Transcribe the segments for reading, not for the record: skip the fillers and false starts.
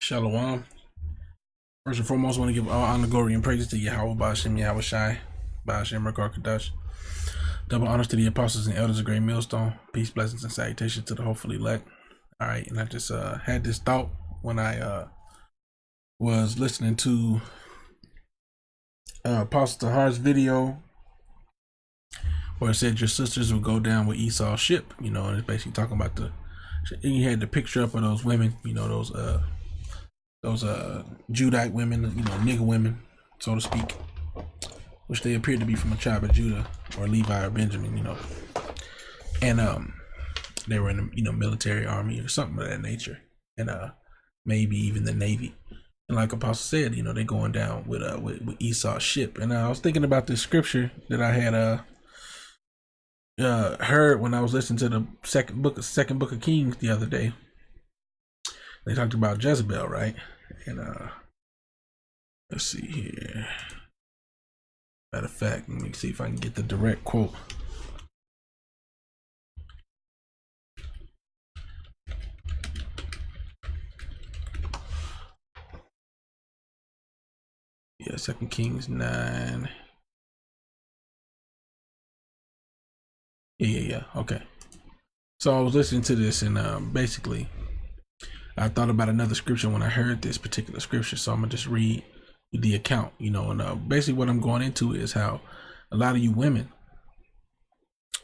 Shalom. First and foremost, I want to give all honor, glory, and praises to Yahweh, Ba'ashem, Yahweh Shai, Ba'ashem, Rakar Double honors to the apostles and elders of Great Millstone. Peace, blessings, and salutations to the hopefully elect. All right, and I just had this thought when I was listening to Apostle Tahar's video where it said your sisters will go down with Esau's ship, and it's basically talking about and he had the picture up of those women, those Judite women, nigger women, so to speak, which they appeared to be from the tribe of Judah or Levi or Benjamin, and they were in the military army or something of that nature, and maybe even the Navy. And like Apostle said, they're going down with Esau's ship. And I was thinking about this scripture that I had heard when I was listening to the second book of Kings the other day. They talked about Jezebel, right? And let's see here. Matter of fact, let me see if I can get the direct quote. Yeah, 2 Kings 9. Yeah. Okay. So I was listening to this, and basically, I thought about another scripture when I heard this particular scripture. So I'm gonna just read the account, and basically what I'm going into is how a lot of you women,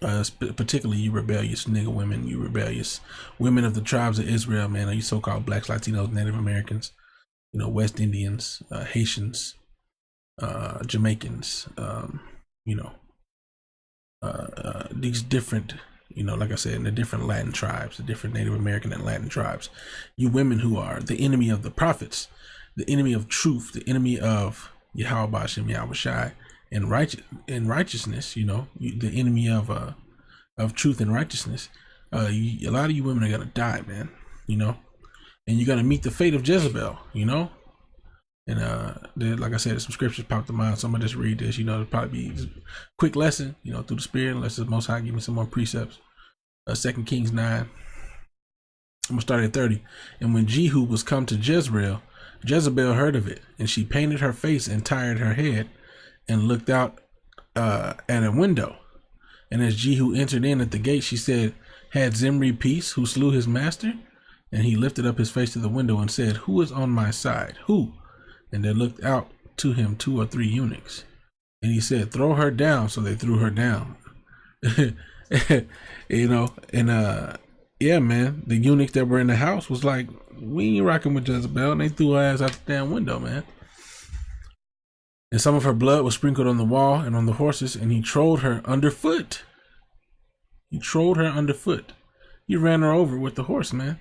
particularly you rebellious nigger women, you rebellious women of the tribes of Israel, man, you so-called blacks, Latinos, Native Americans, West Indians, Haitians, Jamaicans, these different, like I said, in the different Latin tribes, the different Native American and Latin tribes, you women who are the enemy of the prophets, the enemy of truth, the enemy of Yahweh Ba'ashem, Yahweh Shai, and righteousness, the enemy of truth and righteousness. A lot of you women are gonna die, man, and you're gonna meet the fate of Jezebel, And like I said, some scriptures popped to mind, so I'm gonna just read this. It'll probably be a quick lesson, through the Spirit, unless the Most High give me some more precepts. 2 Kings 9. I'm gonna start at 30. And when Jehu was come to Jezebel heard of it, and she painted her face and tired her head, and looked out at a window. And as Jehu entered in at the gate, she said, "Had Zimri peace, who slew his master?" And he lifted up his face to the window and said, "Who is on my side? Who?" And there looked out to him 2 or 3 eunuchs. And he said, "Throw her down." So they threw her down. Yeah, man, the eunuchs that were in the house was like, "We ain't rocking with Jezebel." And they threw her ass out the damn window, man. And some of her blood was sprinkled on the wall and on the horses, and he trod her underfoot. He ran her over with the horse, man.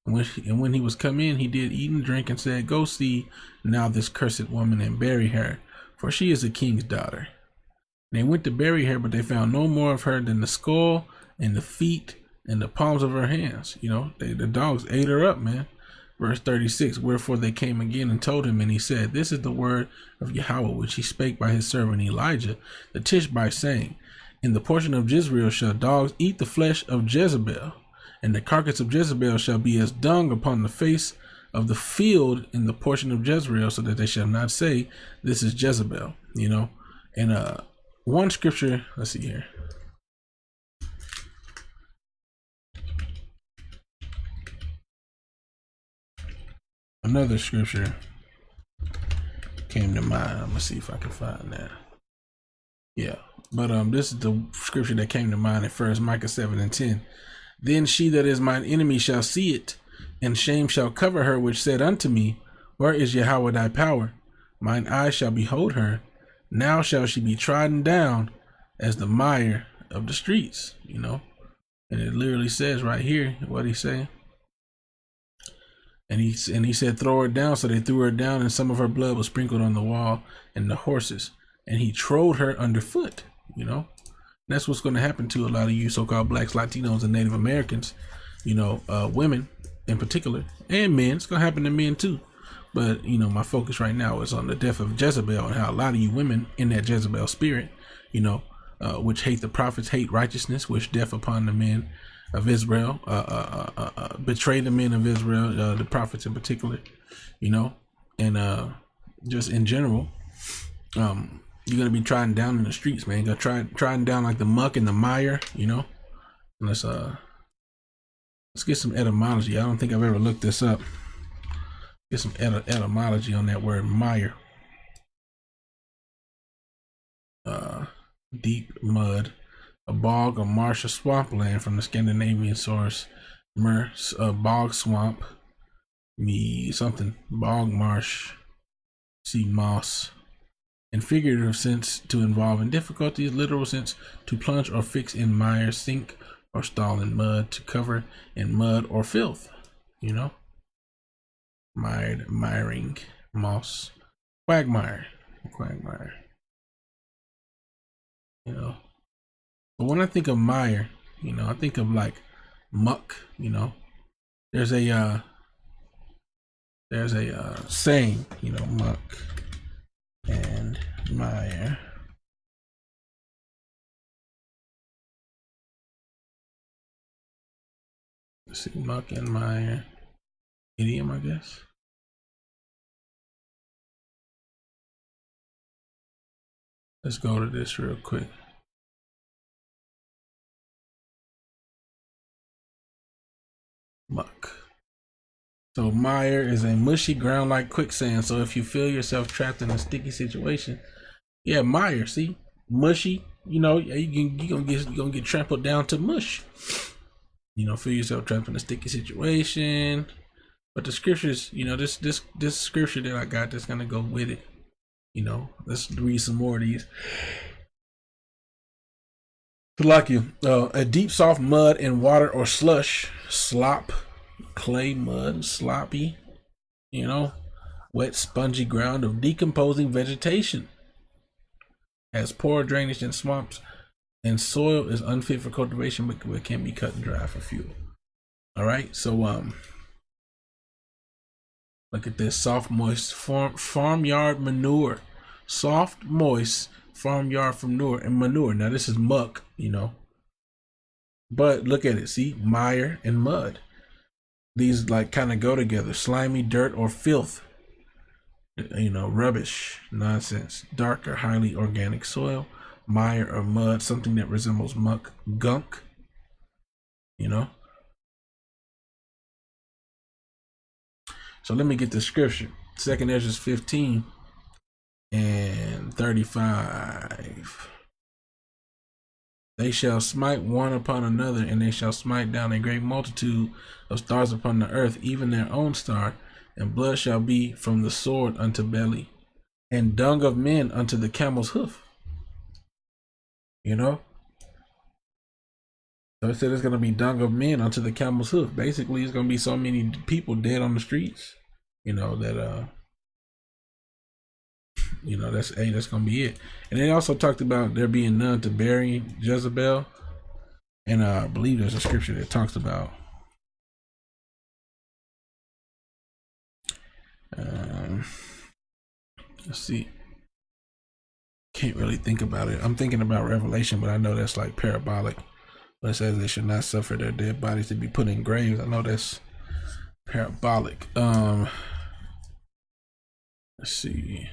And when he was come in, he did eat and drink, and said, "Go see now this cursed woman and bury her, for she is a king's daughter." And they went to bury her, but they found no more of her than the skull and the feet and the palms of her hands. The dogs ate her up, man. Verse 36, wherefore they came again and told him, and he said, "This is the word of Yahweh, which he spake by his servant Elijah the Tishbite, saying, In the portion of Jezreel shall dogs eat the flesh of Jezebel, and the carcass of Jezebel shall be as dung upon the face of the field in the portion of Jezreel, so that they shall not say, This is Jezebel." And one scripture, let's see here. Another scripture came to mind. I'm gonna see if I can find that. Yeah, but this is the scripture that came to mind at first, Micah 7:10. Then she that is mine enemy shall see it, and shame shall cover her, which said unto me, Where is Yahweh thy power? Mine eyes shall behold her. Now shall she be trodden down as the mire of the streets. And it literally says right here what he's saying. And he said, "Throw her down." So they threw her down, and some of her blood was sprinkled on the wall and the horses. And he trod her underfoot. And that's what's going to happen to a lot of you so-called blacks, Latinos, and Native Americans. Women in particular, and men. It's going to happen to men too. But my focus right now is on the death of Jezebel, and how a lot of you women in that Jezebel spirit, which hate the prophets, hate righteousness, wish death upon the men of Israel, betray the men of Israel, the prophets in particular, you know, and just in general. You're gonna be trodden down in the streets, man. You're gonna trodden down like the muck and the mire, you know. And let's get some etymology. I don't think I've ever looked this up. Get some etymology on that word mire. Deep mud, a bog, a marsh, or swampland from the Scandinavian source. Mire, bog, swamp, me something, bog, marsh, sea moss. In figurative sense, to involve in difficulties. Literal sense, to plunge or fix in mire, sink or stall in mud, to cover in mud or filth, you know. Mired, miring, moss, quagmire, you know. But when I think of mire, you know, I think of like muck, you know. There's a saying, you know, muck and mire. Let's see, muck and mire. Idiom, I guess. Let's go to this real quick. Muck. So mire is a mushy ground like quicksand. So if you feel yourself trapped in a sticky situation, yeah, mire. See, mushy. You know, you're gonna get trampled down to mush. You know, feel yourself trapped in a sticky situation. But the scriptures, you know, this scripture that I got that's gonna go with it. You know, let's read some more of these. Like you, a deep soft mud and water or slush, slop, clay, mud, sloppy, you know, wet spongy ground of decomposing vegetation. Has poor drainage in swamps, and soil is unfit for cultivation, but can be cut and dry for fuel. All right, so look at this: soft, moist farmyard manure, soft, moist farmyard from manure. Now this is muck, you know, but look at it. See, mire and mud. These like kind of go together. Slimy dirt or filth. You know, rubbish, nonsense. Dark or highly organic soil, mire or mud, something that resembles muck, gunk. You know. So let me get the scripture. 2 Ezra 15 and 35. They shall smite one upon another, and they shall smite down a great multitude of stars upon the earth, even their own star, and blood shall be from the sword unto belly, and dung of men unto the camel's hoof. You know? So it said it's going to be dung of men unto the camel's hoof. Basically, it's going to be so many people dead on the streets, you know, that, you know, that's going to be it. And they also talked about there being none to bury Jezebel. And I believe there's a scripture that talks about let's see. Can't really think about it. I'm thinking about Revelation, but I know that's like parabolic. But it says they should not suffer their dead bodies to be put in graves. I know that's parabolic. Let's see.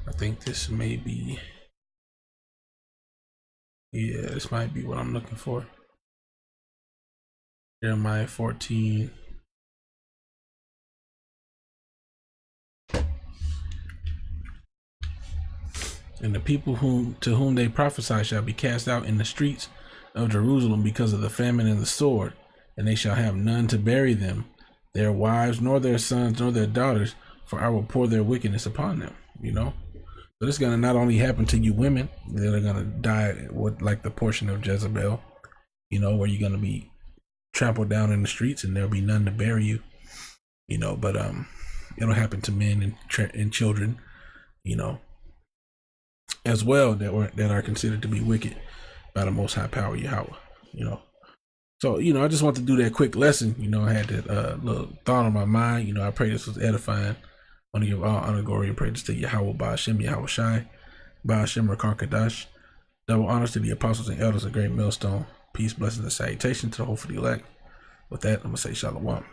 I think this may be, yeah, this might be what I'm looking for. Jeremiah 14. And the people to whom they prophesy shall be cast out in the streets of Jerusalem because of the famine and the sword, and they shall have none to bury them, their wives, nor their sons, nor their daughters, for I will pour their wickedness upon them. You know? So this is gonna not only happen to you women that are gonna die with like the portion of Jezebel, you know, where you're gonna be trampled down in the streets and there'll be none to bury you, you know, but it'll happen to men and children, you know, as well, that are considered to be wicked by the Most High Power Yahweh, you know. So, I just want to do that quick lesson. I had that little thought on my mind. I pray this was edifying. I want to give all honor, glory, and praise to Yahweh, Ba'ashem, Yahweh Shai, Ba'ashem, Rakar Kadash. Double honors to the apostles and elders, a great millstone. Peace, blessings, and salutation to the hopefully elect. With that, I'm going to say shalom.